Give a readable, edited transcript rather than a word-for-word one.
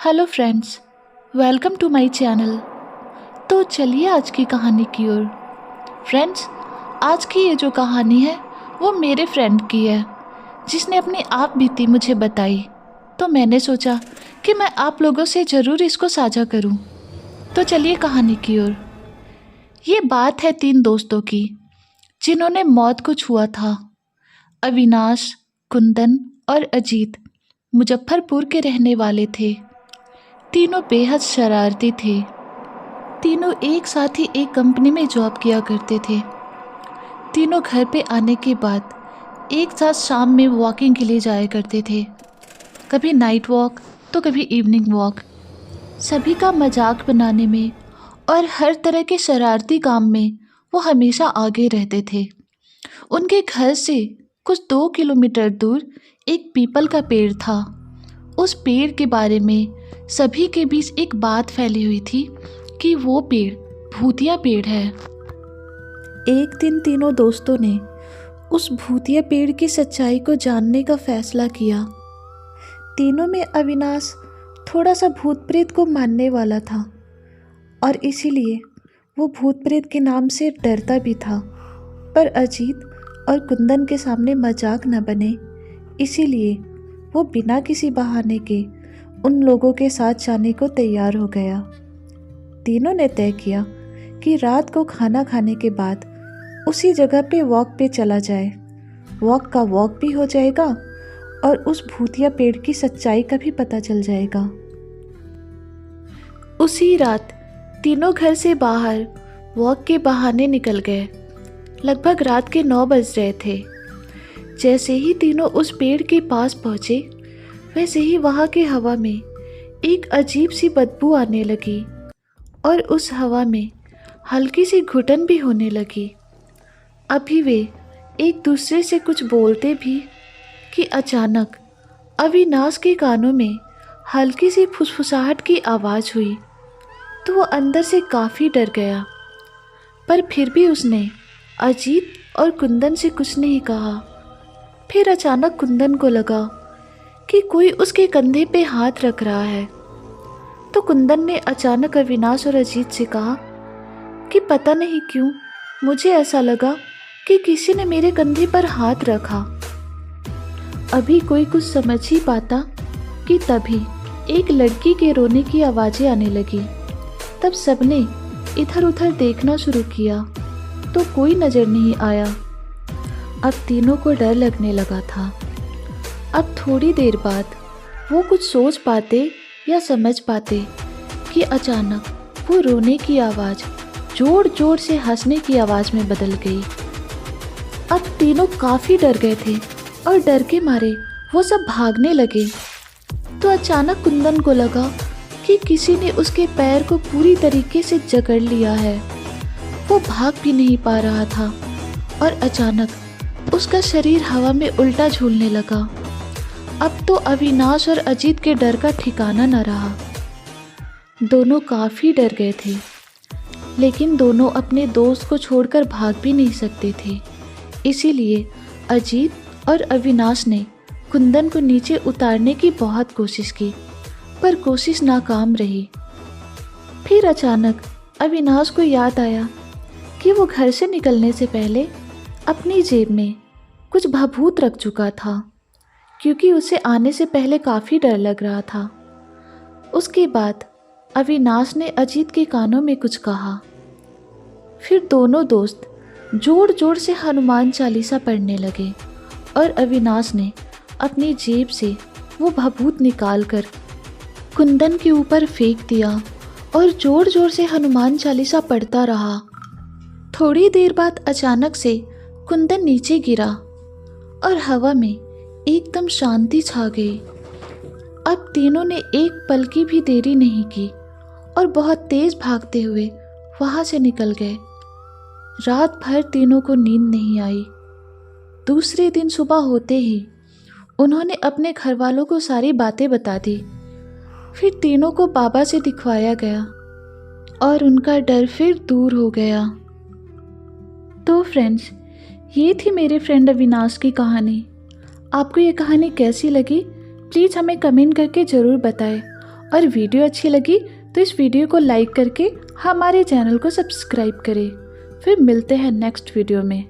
Hello friends, welcome to my channel. तो चलिए आज की कहानी की ओर। फ्रेंड्स, आज की ये जो कहानी है वो मेरे फ्रेंड की है, जिसने अपनी आप बीती मुझे बताई। तो मैंने सोचा कि मैं आप लोगों से ज़रूर इसको साझा करूं। तो चलिए कहानी की ओर। ये बात है 3 दोस्तों की, जिन्होंने मौत को छुआ था। अविनाश, कुंदन और अजीत मुजफ्फरपुर के रहने वाले थे। तीनों बेहद शरारती थे। तीनों एक साथ ही एक कंपनी में जॉब किया करते थे। तीनों घर पे आने के बाद एक साथ शाम में वॉकिंग के लिए जाया करते थे, कभी नाइट वॉक तो कभी इवनिंग वॉक। सभी का मजाक बनाने में और हर तरह के शरारती काम में वो हमेशा आगे रहते थे। उनके घर से कुछ 2 किलोमीटर दूर एक पीपल का पेड़ था। उस पेड़ के बारे में सभी के बीच एक बात फैली हुई थी कि वो पेड़ भूतिया पेड़ है। एक दिन तीनों दोस्तों ने उस भूतिया पेड़ की सच्चाई को जानने का फैसला किया। तीनों में अविनाश थोड़ा सा भूत प्रेत को मानने वाला था और इसीलिए वो भूत प्रेत के नाम से डरता भी था। पर अजीत और कुंदन के सामने मजाक न बने, इसीलिए वो बिना किसी बहाने के उन लोगों के साथ जाने को तैयार हो गया। तीनों ने तय किया कि रात को खाना खाने के बाद उसी जगह पे वॉक पे चला जाए। वॉक का वॉक भी हो जाएगा और उस भूतिया पेड़ की सच्चाई का भी पता चल जाएगा। उसी रात तीनों घर से बाहर वॉक के बहाने निकल गए। लगभग रात के 9 बज रहे थे। जैसे ही तीनों उस पेड़ के पास पहुँचे, वैसे ही वहाँ के हवा में एक अजीब सी बदबू आने लगी और उस हवा में हल्की सी घुटन भी होने लगी। अभी वे एक दूसरे से कुछ बोलते भी कि अचानक अविनाश के कानों में हल्की सी फुसफुसाहट की आवाज़ हुई। तो वो अंदर से काफ़ी डर गया, पर फिर भी उसने अजीत और कुंदन से कुछ नहीं कहा। फिर अचानक कुंदन को लगा कि कोई उसके कंधे पे हाथ रख रहा है। तो कुंदन ने अचानक अविनाश और अजीत से कहा कि पता नहीं क्यों मुझे ऐसा लगा कि किसी ने मेरे कंधे पर हाथ रखा। अभी कोई कुछ समझ ही पाता कि तभी एक लड़की के रोने की आवाज़ें आने लगी। तब सबने इधर उधर देखना शुरू किया तो कोई नज़र नहीं आया। अब तीनों को डर लगने लगा था। अब थोड़ी देर बाद वो कुछ सोच पाते या समझ पाते कि अचानक वो रोने की आवाज़ जोर जोर से हंसने की आवाज़ में बदल गई। अब तीनों काफ़ी डर गए थे और डर के मारे वो सब भागने लगे। तो अचानक कुंदन को लगा कि किसी ने उसके पैर को पूरी तरीके से जकड़ लिया है। वो भाग भी नहीं पा रहा था और अचानक उसका शरीर हवा में उल्टा झूलने लगा। अब तो अविनाश और अजीत के डर का ठिकाना न रहा। दोनों काफ़ी डर गए थे, लेकिन दोनों अपने दोस्त को छोड़कर भाग भी नहीं सकते थे। इसीलिए अजीत और अविनाश ने कुंदन को नीचे उतारने की बहुत कोशिश की, पर कोशिश नाकाम रही। फिर अचानक अविनाश को याद आया कि वो घर से निकलने से पहले अपनी जेब में कुछ भभूत रख चुका था, क्योंकि उसे आने से पहले काफ़ी डर लग रहा था। उसके बाद अविनाश ने अजीत के कानों में कुछ कहा। फिर दोनों दोस्त जोर जोर से हनुमान चालीसा पढ़ने लगे और अविनाश ने अपनी जेब से वो भभूत निकालकर कुंदन के ऊपर फेंक दिया और जोर जोर से हनुमान चालीसा पढ़ता रहा। थोड़ी देर बाद अचानक से कुंदन नीचे गिरा और हवा में एकदम शांति छा गई। अब तीनों ने एक पल की भी देरी नहीं की और बहुत तेज भागते हुए वहां से निकल गए। रात भर तीनों को नींद नहीं आई। दूसरे दिन सुबह होते ही उन्होंने अपने घर वालों को सारी बातें बता दी। फिर तीनों को बाबा से दिखवाया गया और उनका डर फिर दूर हो गया। तो फ्रेंड्स, ये थी मेरे फ्रेंड अविनाश की कहानी। आपको ये कहानी कैसी लगी प्लीज़ हमें कमेंट करके ज़रूर बताएं और वीडियो अच्छी लगी तो इस वीडियो को लाइक करके हमारे चैनल को सब्सक्राइब करें। फिर मिलते हैं नेक्स्ट वीडियो में।